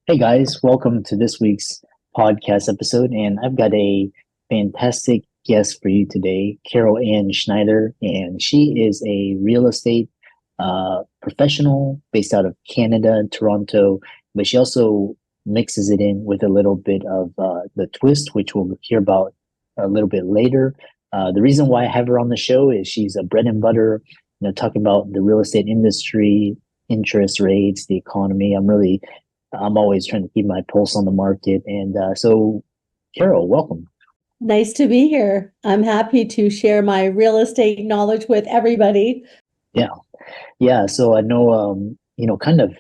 Hey guys, welcome to this week's podcast episode. And I've got a fantastic guest for you today, Carol Anne Schneider. And she is a real estate professional based out of Canada, Toronto, but she also mixes it in with a little bit of the twist, which we'll hear about a little bit later. The reason why I have her on the show is she's a bread and butter, talking about the real estate industry, interest rates, the economy. I'm always trying to keep my pulse on the market. And Carol, welcome. Nice to be here. I'm happy to share my real estate knowledge with everybody. Yeah, yeah. So I know, kind of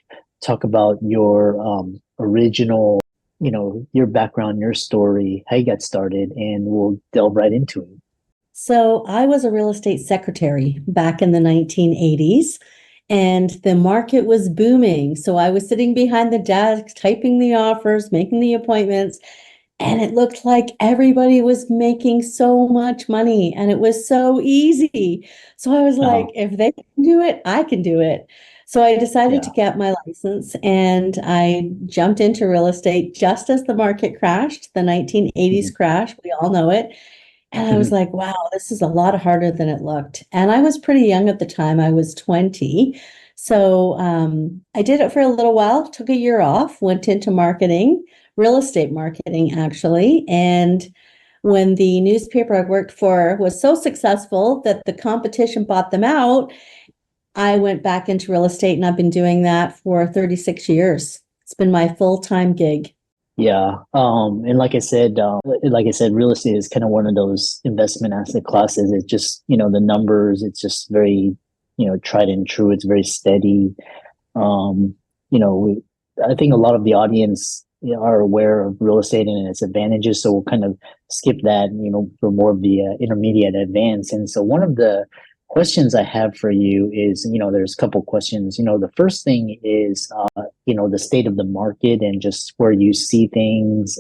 talk about your original, your background, your story, how you got started, and we'll delve right into it. So, I was a real estate secretary back in the 1980s, and the market was booming. So, I was sitting behind the desk, typing the offers, making the appointments, and it looked like everybody was making so much money and it was so easy. So I was Uh, like, if they can do it, I can do it. So I decided to yeah. get my license and I jumped into real estate just as the market crashed, the 1980s Mhm. crash. We all know it. And I was like, wow, this is a lot harder than it looked. And I was pretty young at the time. I was 20. So I did it for a little while, took a year off, went into marketing, real estate marketing, actually. And when the newspaper I worked for was so successful that the competition bought them out, I went back into real estate and I've been doing that for 36 years. It's been my full-time gig. Yeah. And like I said, real estate is kind of one of those investment asset classes. It's just, the numbers, it's just very, tried and true. It's very steady. Um, I think a lot of the audience, are aware of real estate and its advantages. So we'll kind of skip that, for more of the intermediate advance. And so one of the questions I have for you is, there's a couple questions. The first thing is, the state of the market and just where you see things.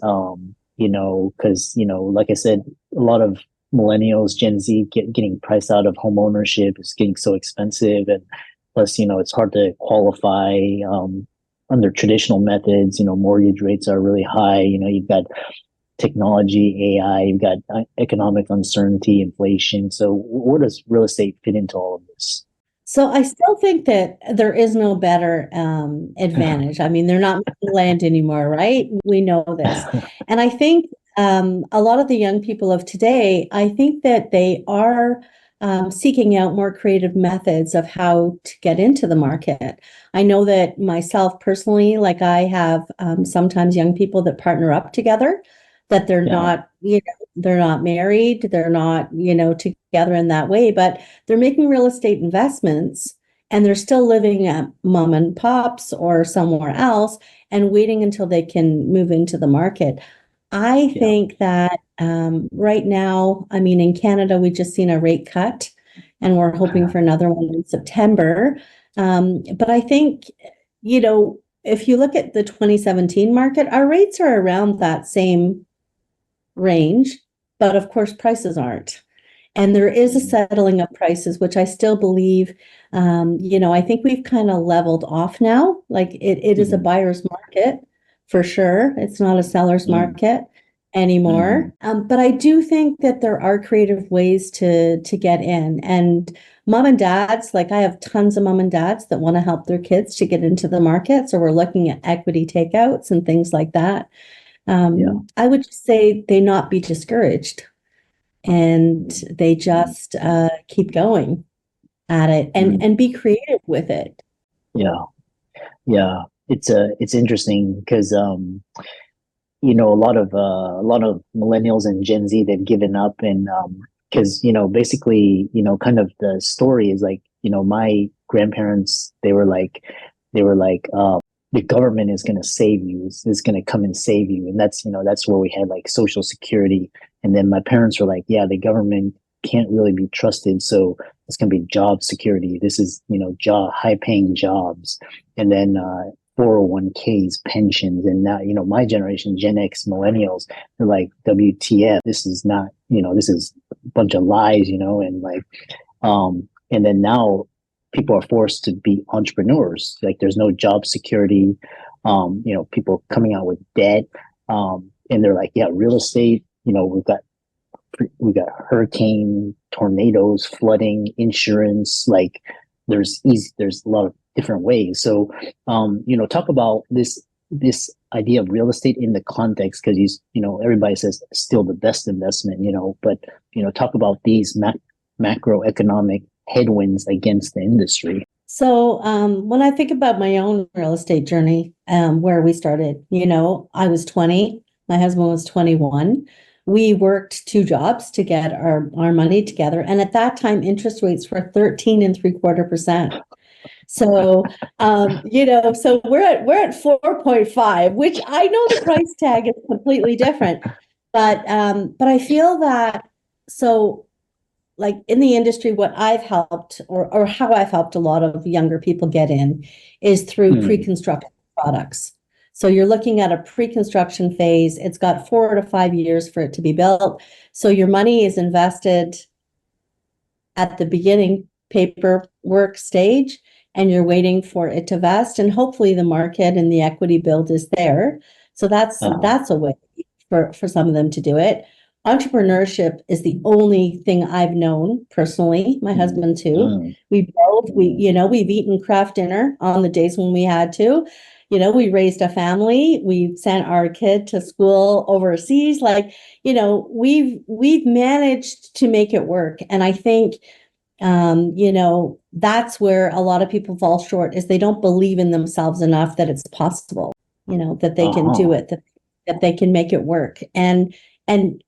Because, like I said, a lot of millennials, Gen Z getting priced out of home ownership is getting so expensive. And plus, it's hard to qualify under traditional methods. Mortgage rates are really high. You've got technology, AI, you've got economic uncertainty, inflation. So where does real estate fit into all of this? So I still think that there is no better advantage. I mean, they're not making land anymore, right? We know this. And I think a lot of the young people of today, I think that they are seeking out more creative methods of how to get into the market. I know that myself personally, like I have sometimes young people that partner up together, that they're Yeah, not, they're not married, they're not, together in that way, but they're making real estate investments and they're still living at mom and pops or somewhere else and waiting until they can move into the market. I yeah, think that right now, I mean, in Canada, we just seen a rate cut and we're hoping for another one in September. But I think, if you look at the 2017 market, our rates are around that same range, but of course, prices aren't. And there is a Mhm. settling of prices, which I still believe, I think we've kind of leveled off now. Like it is a Mhm. buyer's market for sure. It's not a seller's Mhm. market anymore. Mhm. But I do think that there are creative ways to get in. And mom and dads, like I have tons of mom and dads that want to help their kids to get into the market. So we're looking at equity takeouts and things like that. Yeah. I would just say they not be discouraged and they Mhm. just keep going at it and Mhm. be creative with it. Yeah. Yeah. It's interesting because a lot of millennials and Gen Z, they've given up. And because basically, kind of the story is like, my grandparents, they were like the government is going to save you, is going to come and save you. And that's where we had like social security. And then my parents were like, yeah, the government can't really be trusted, so it's going to be job security. This is, job high paying jobs. And then 401ks, pensions, and now, my generation, Gen X, millennials, they're like, WTF, this is not, this is a bunch of lies, and like, and then now people are forced to be entrepreneurs. Like there's no job security. people coming out with debt, and they're like, yeah, real estate. We've got hurricane, tornadoes, flooding, insurance. Like there's a lot of different ways. So, talk about this idea of real estate in the context, because everybody says still the best investment, but talk about these macroeconomic headwinds against the industry. So when I think about my own real estate journey, where we started, I was 20, my husband was 21. We worked two jobs to get our money together. And at that time, interest rates were 13.75%. So, so we're at 4.5, which I know the price tag is completely different. But I feel that, so like in the industry, what I've helped or how I've helped a lot of younger people get in is through pre-construction products. So you're looking at a pre-construction phase. It's got 4 to 5 years for it to be built. So your money is invested at the beginning paperwork stage, and you're waiting for it to vest, and hopefully the market and the equity build is there. So that's a way for some of them to do it. Entrepreneurship is the only thing I've known personally, my husband too. We've eaten craft dinner on the days when we had to. We raised a family, we sent our kid to school overseas. We've managed to make it work. And I think that's where a lot of people fall short, is they don't believe in themselves enough that it's possible, that they can do it, that they can make it work. And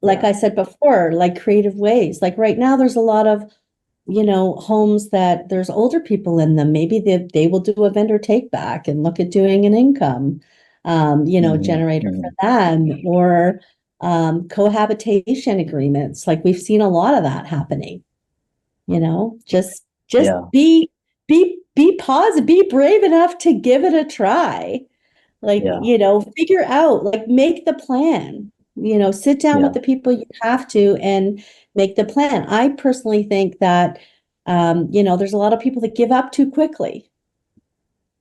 like I said before, like creative ways, like right now, there's a lot of, homes that there's older people in them. Maybe they will do a vendor take back and look at doing an income, generator for them, or cohabitation agreements. Like we've seen a lot of that happening. Just be positive, be brave enough to give it a try. Figure out, like, make the plan, sit down with the people you have to and make the plan. I personally think that, there's a lot of people that give up too quickly.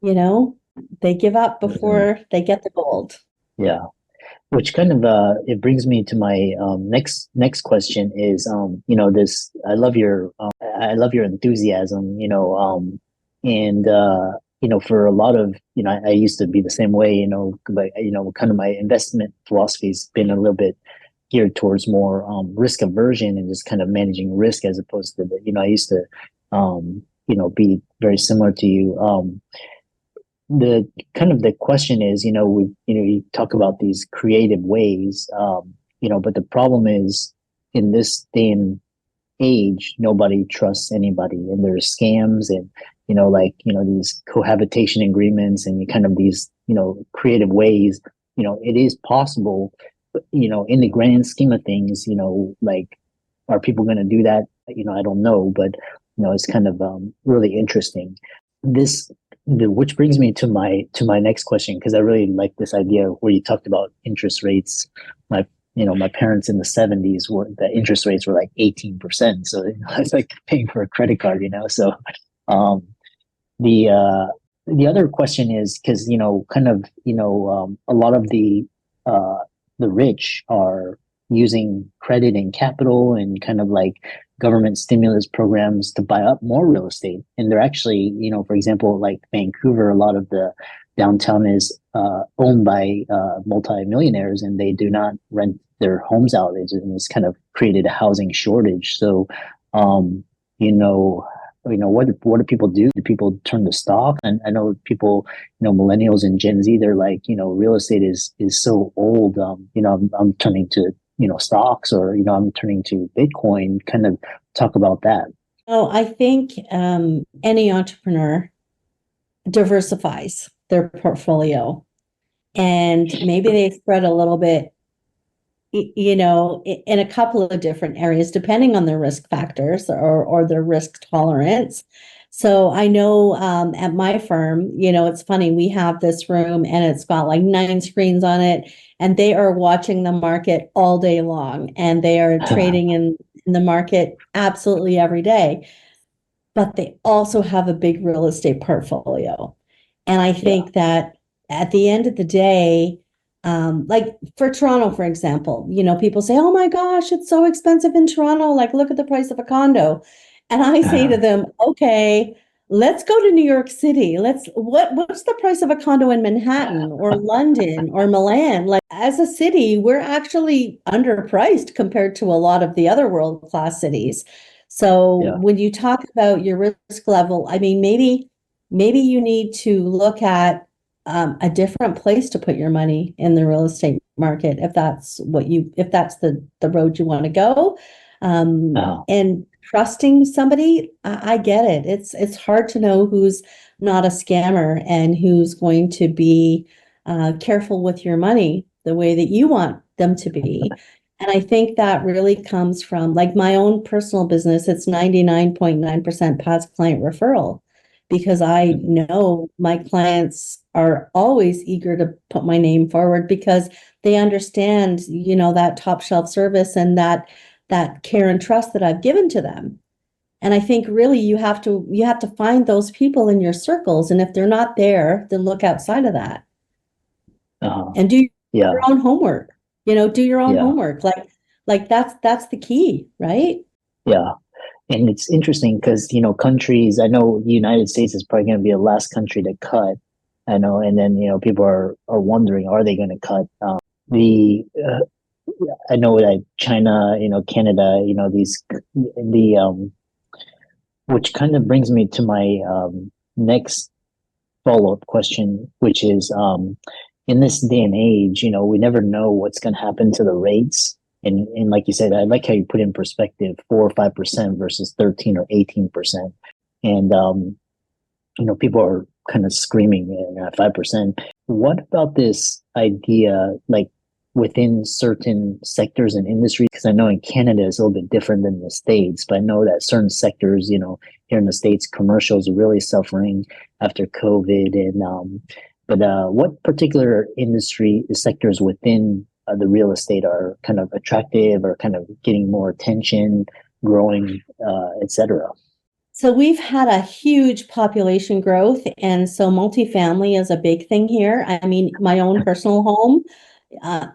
They give up before they get the gold. Yeah. Which kind of it brings me to my next question is this I love your enthusiasm, and for a lot of I used to be the same way, but kind of my investment philosophy has been a little bit geared towards more risk aversion and just kind of managing risk, as opposed to I used to be very similar to you. The kind of the question is, you talk about these creative ways, but the problem is, in this day and age, nobody trusts anybody, and there's scams and, these cohabitation agreements and kind of these, creative ways. It is possible, but, in the grand scheme of things, are people going to do that? I don't know, but, it's kind of really interesting. Which brings me to my next question, because I really like this idea where you talked about interest rates. My parents in the 70s the interest rates were like 18%. So it's like paying for a credit card, So the other question is, because a lot of the rich are using credit and capital and kind of like government stimulus programs to buy up more real estate. And they're actually, for example, like Vancouver, a lot of the downtown is owned by multimillionaires, and they do not rent their homes out. It's kind of created a housing shortage. So, what do people do? Do people turn to stock? And I know people, millennials and Gen Z, they're like, real estate is so old. I'm turning to stocks, or I'm turning to Bitcoin. Kind of talk about that. Oh, I think any entrepreneur diversifies their portfolio, and maybe they spread a little bit, in a couple of different areas, depending on their risk factors or their risk tolerance. So I know at my firm, it's funny, we have this room and it's got like 9 screens on it, and they are watching the market all day long, and they are trading in the market absolutely every day. But they also have a big real estate portfolio. And I think that at the end of the day, like for Toronto, for example, people say, "Oh my gosh, it's so expensive in Toronto. Like, look at the price of a condo." And I say to Uh, them, "Okay, let's go to New York City. What's the price of a condo in Manhattan or London or Milan? Like, as a city, we're actually underpriced compared to a lot of the other world-class cities." So yeah. when you talk about your risk level, I mean, maybe you need to look at a different place to put your money in the real estate market if that's the road you want to go. Uh, And trusting somebody, I get it. It's hard to know who's not a scammer and who's going to be careful with your money the way that you want them to be. And I think that really comes from like my own personal business. It's 99.9% past client referral because I mhm. know my clients are always eager to put my name forward because they understand, that top shelf service and that care and trust that I've given to them. And I think really you have to find those people in your circles. And if they're not there, then look outside of that uh, and do your yeah, own homework. Do your own yeah, homework. Like that's the key, right? yeah. And it's interesting because, countries, I know the United States is probably going to be the last country to cut. I know. And then, people are wondering, are they going to cut? The, I know that China, Canada, which kind of brings me to my next follow-up question, which is in this day and age, we never know what's going to happen to the rates. And like you said, I like how you put in perspective 4 or 5% versus 13 or 18%. And people are kind of screaming at 5%. What about this idea, like within certain sectors and industries? Because I know in Canada it's a little bit different than the States, but I know that certain sectors, here in the States, commercials are really suffering after COVID. But what particular industry sectors within the real estate are kind of attractive or kind of getting more attention, growing, etc.? So we've had a huge population growth, and so multifamily is a big thing here. I mean, my own personal home,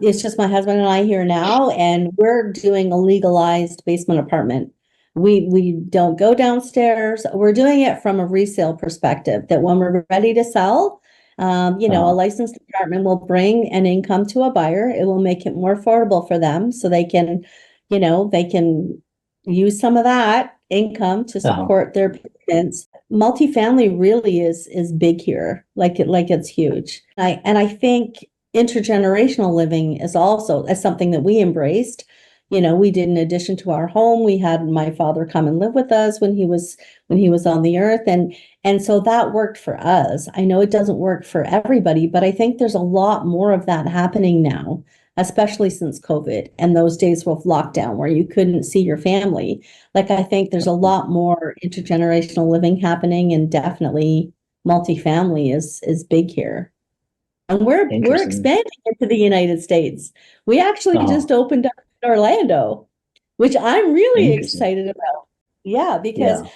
it's just my husband and I here now, and we're doing a legalized basement apartment. We don't go downstairs. We're doing it from a resale perspective, that when we're ready to sell, a Uh, licensed apartment will bring an income to a buyer. It will make it more affordable for them so they can use some of that income to uh, support their payments. Multifamily really is big here, like it's huge. I think intergenerational living is also as something that we embraced. We did, in addition to our home, we had my father come and live with us when he was on the earth, and so that worked for us. I know it doesn't work for everybody, but I think there's a lot more of that happening now, especially since COVID and those days of lockdown where you couldn't see your family. Like, I think there's a lot more intergenerational living happening, and definitely multifamily is big here. And we're interesting. expanding into the United States. We actually Uh, just opened up in Orlando, which I'm really interesting. excited about. Yeah, because Yeah.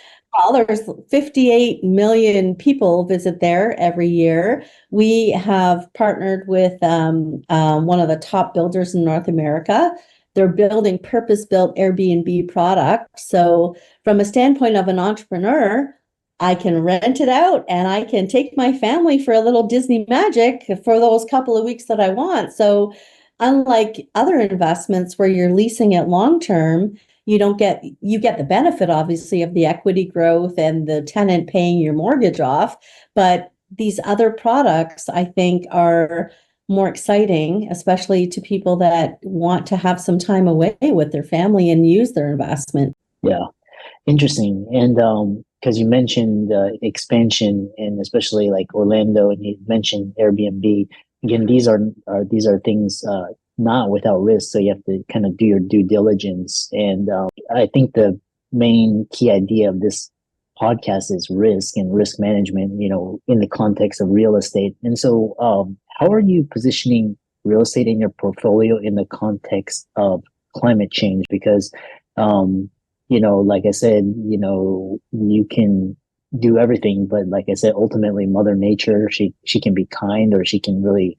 there's 58 million people visit there every year. We have partnered with one of the top builders in North America. They're building purpose-built Airbnb products. So from a standpoint of an entrepreneur, I can rent it out and I can take my family for a little Disney magic for those couple of weeks that I want. So unlike other investments where you're leasing it long term, you get the benefit obviously of the equity growth and the tenant paying your mortgage off, but these other products I think are more exciting, especially to people that want to have some time away with their family and use their investment. Yeah. Interesting. And because you mentioned expansion and especially like Orlando, and you mentioned Airbnb. Again, these are things not without risk, so you have to kind of do your due diligence. And I think the main key idea of this podcast is risk and risk management, in the context of real estate. And so, how are you positioning real estate in your portfolio in the context of climate change? Because like I said, you can do everything, but like I said, ultimately Mother Nature, she can be kind, or she can really,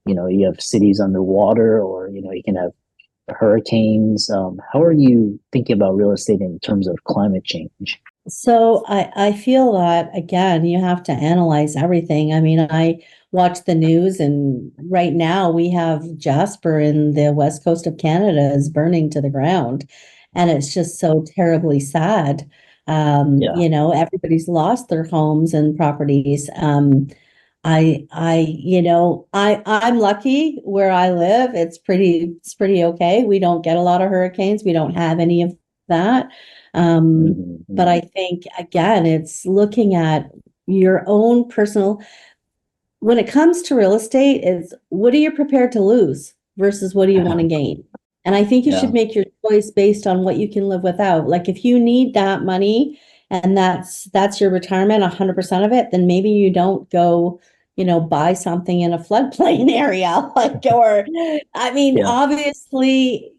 you have cities underwater, or you can have hurricanes. How are you thinking about real estate in terms of climate change? So I feel that again, you have to analyze everything. I mean, I watch the news and right now we have Jasper in the west coast of Canada is burning to the ground. And it's just so terribly sad. Yeah. Everybody's lost their homes and properties. I'm lucky where I live. It's pretty okay. We don't get a lot of hurricanes. We don't have any of that. But Hmm. I think again, it's looking at your own personal, when it comes to real estate, it's what are you prepared to lose versus what do you want to gain? And I think you Yeah. should make your choice based on what you can live without. Like if you need that money and that's your retirement, 100% of it, then maybe you don't go, buy something in a floodplain area. Like, or I mean, Yeah. obviously,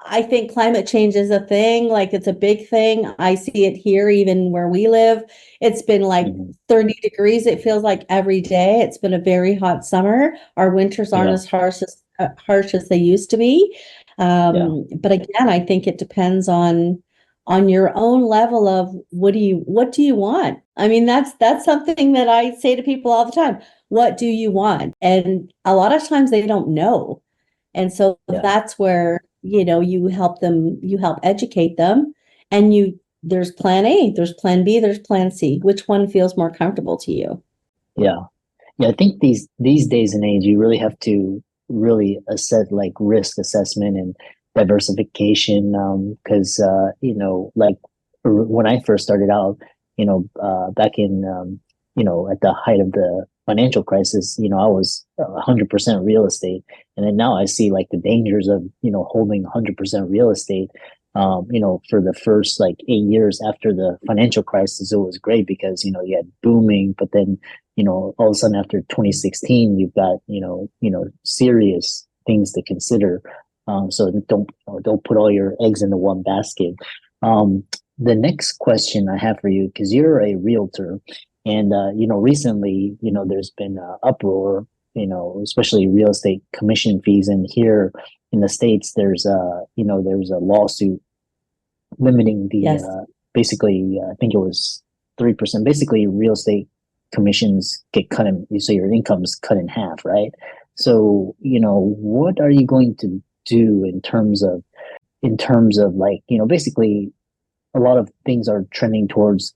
I think climate change is a thing, like it's a big thing. I see it here, even where we live. It's been like Hmm. 30 degrees, it feels like every day. It's been a very hot summer. Our winters aren't Yeah. as harsh as they used to be. Yeah. But again, I think it depends on your own level of what do you want? I mean, that's something that I say to people all the time. What do you want? And a lot of times they don't know. And so Yeah. that's where, you help educate them and there's plan A, there's plan B, there's plan C. Which one feels more comfortable to you? Yeah. Yeah, I think these days and age, you really have to really assess like risk assessment and diversification. Because like when I first started out, back in at the height of the financial crisis, I was 100% real estate, and then now I see like the dangers of holding 100% real estate. For the first like 8 years after the financial crisis, it was great because you had booming, but then all of a sudden after 2016, you've got, serious things to consider. So don't put all your eggs into one basket. The next question I have for you, because you're a realtor, and recently, there's been uproar, especially real estate commission fees, and here in the States, there's a lawsuit limiting the Yes. basically, I think it was 3%. Basically, real estate commissions get cut in, so your income's cut in half, right? So, what are you going to do in terms of like, basically a lot of things are trending towards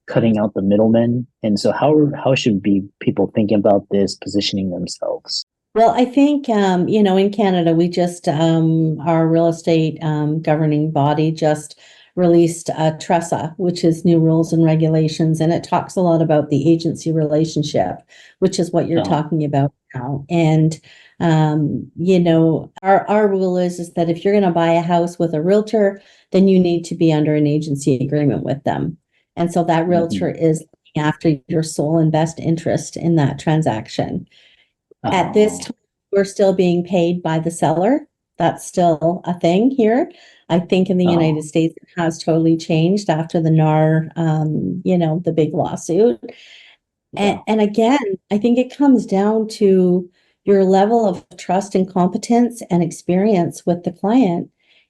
cutting out the middlemen. And so how should be people thinking about this, positioning themselves? Well, I think, in Canada, we just, our real estate governing body just released TRESA, which is new rules and regulations, and it talks a lot about the agency relationship, which is what you're Uh, talking about now. And, our rule is that if you're going to buy a house with a realtor, then you need to be under an agency agreement with them. And so that realtor mhm. is looking after your sole and best interest in that transaction. At this uh, time, we're still being paid by the seller. That's still a thing here. I think in the uh, United States, it has totally changed after the NAR, the big lawsuit. And, yeah, and again, I think it comes down to your level of trust and competence and experience with the client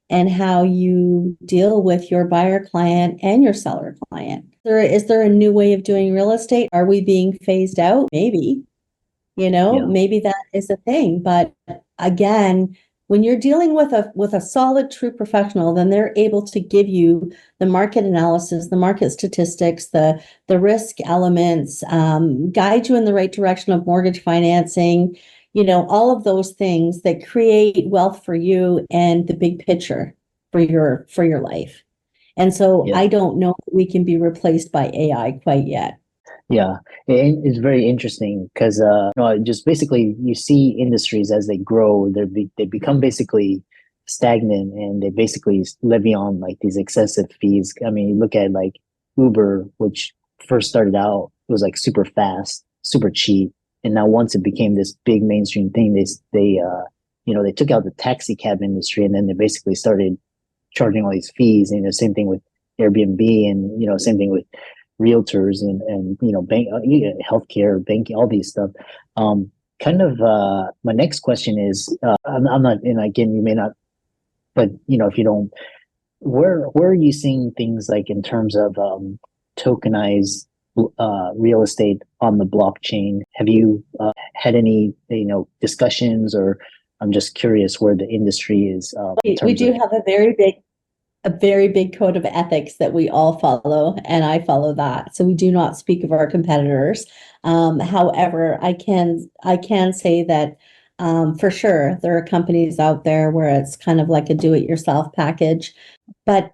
and how you deal with your buyer client and your seller client. Is there a new way of doing real estate? Are we being phased out? Maybe. yeah, Maybe that is a thing. But again, when you're dealing with a solid, true professional, then they're able to give you the market analysis, the market statistics, the risk elements, guide you in the right direction of mortgage financing, all of those things that create wealth for you and the big picture for your life. And so yeah. I don't know if we can be replaced by AI quite yet. Yeah, it's very interesting because no, just basically you see industries as they grow, they become basically stagnant, and they basically levy on like these excessive fees. I mean, you look at like Uber, which first started out, it was like super fast, super cheap, and now once it became this big mainstream thing, they took out the taxi cab industry, and then they basically started charging all these fees. And same thing with Airbnb, and same thing with realtors and bank, healthcare, banking, all these stuff. Kind of my next question is, I'm not, and again, you may not, but if you don't, where are you seeing things like in terms of tokenized real estate on the blockchain? Have you had any discussions, or I'm just curious where the industry is in We terms do of. have a very big code of ethics that we all follow, and I follow that. So we do not speak of our competitors. However, I can say that for sure there are companies out there where it's kind of like a do-it-yourself package, but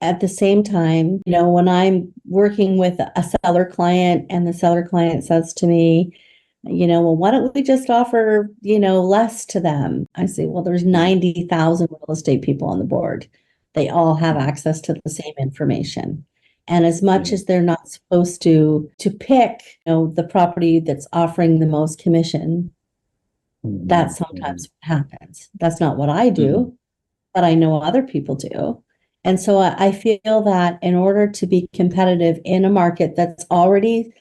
at the same time, when I'm working with a seller client and the seller client says to me, well, why don't we just offer, less to them? I say, well, there's 90,000 real estate people on the board. They all have access to the same information. And as much as they're not supposed to pick, the property that's offering the most commission, that's sometimes what happens. That's not what I do, but I know other people do. And so I feel that in order to be competitive in a market that's already,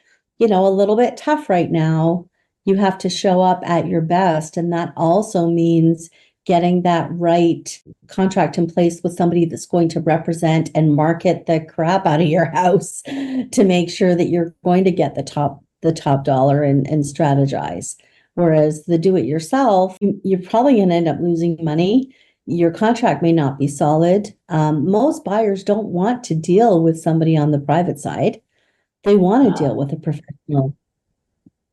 a little bit tough right now, you have to show up at your best. And that also means getting that right contract in place with somebody that's going to represent and market the crap out of your house to make sure that you're going to get the top dollar and strategize. Whereas the do it yourself, you're probably going to end up losing money. Your contract may not be solid. Most buyers don't want to deal with somebody on the private side. They want to deal with a professional.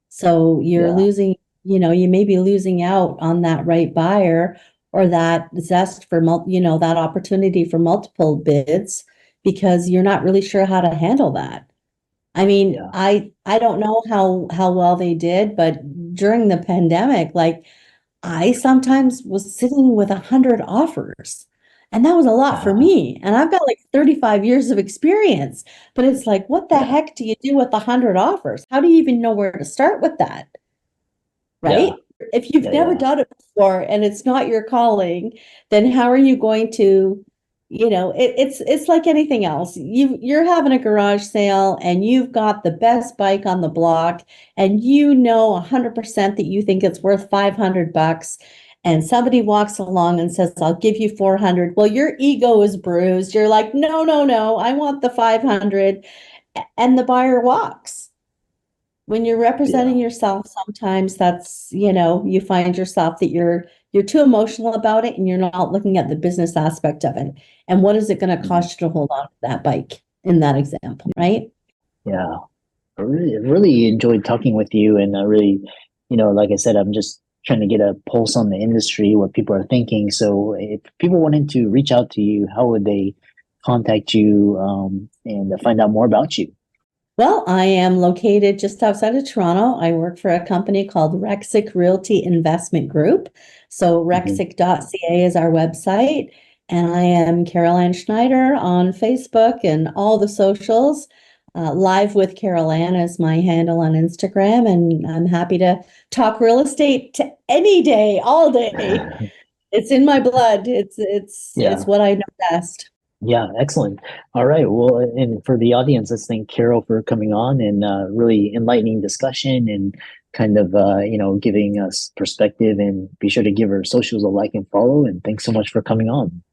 So you're Yeah, losing, you may be losing out on that right buyer or that zest for, that opportunity for multiple bids because you're not really sure how to handle that. I mean, yeah, I don't know how well they did, but during the pandemic, like I sometimes was sitting with 100 offers, and that was a lot for uh, me. And I've got like 35 years of experience, but it's like, what the yeah, heck do you do with 100 offers? How do you even know where to start with that? yeah, Right? If you've yeah, never yeah, done it before and it's not your calling, then how are you going to, it's like anything else. You're having a garage sale and you've got the best bike on the block and 100% that you think it's worth 500 bucks and somebody walks along and says, "I'll give you 400." Well, your ego is bruised. You're like, "No, no, no. I want the 500." And the buyer walks. When you're yeah. representing yourself, sometimes that's, you find yourself that you're too emotional about it and you're not looking at the business aspect of it. And what is it going to Mhm. cost you to hold on to that bike in that example, right? Yeah. I really enjoyed talking with you, and I really, like I said, I'm just trying to get a pulse on the industry, what people are thinking. So, if people wanted to reach out to you, how would they contact you and find out more about you? Well, I am located just outside of Toronto. I work for a company called Rexic Realty Investment Group. So Hmm. rexic.ca is our website. And I am Carol Anne Schneider on Facebook and all the socials. Live with Carol Anne is my handle on Instagram. And I'm happy to talk real estate to any day, all day. It's in my blood. It's Yeah. what I know best. Yeah, excellent. All right. Well, and for the audience, let's thank Carol for coming on and really enlightening discussion and kind of giving us perspective. And be sure to give her socials a like and follow. And thanks so much for coming on.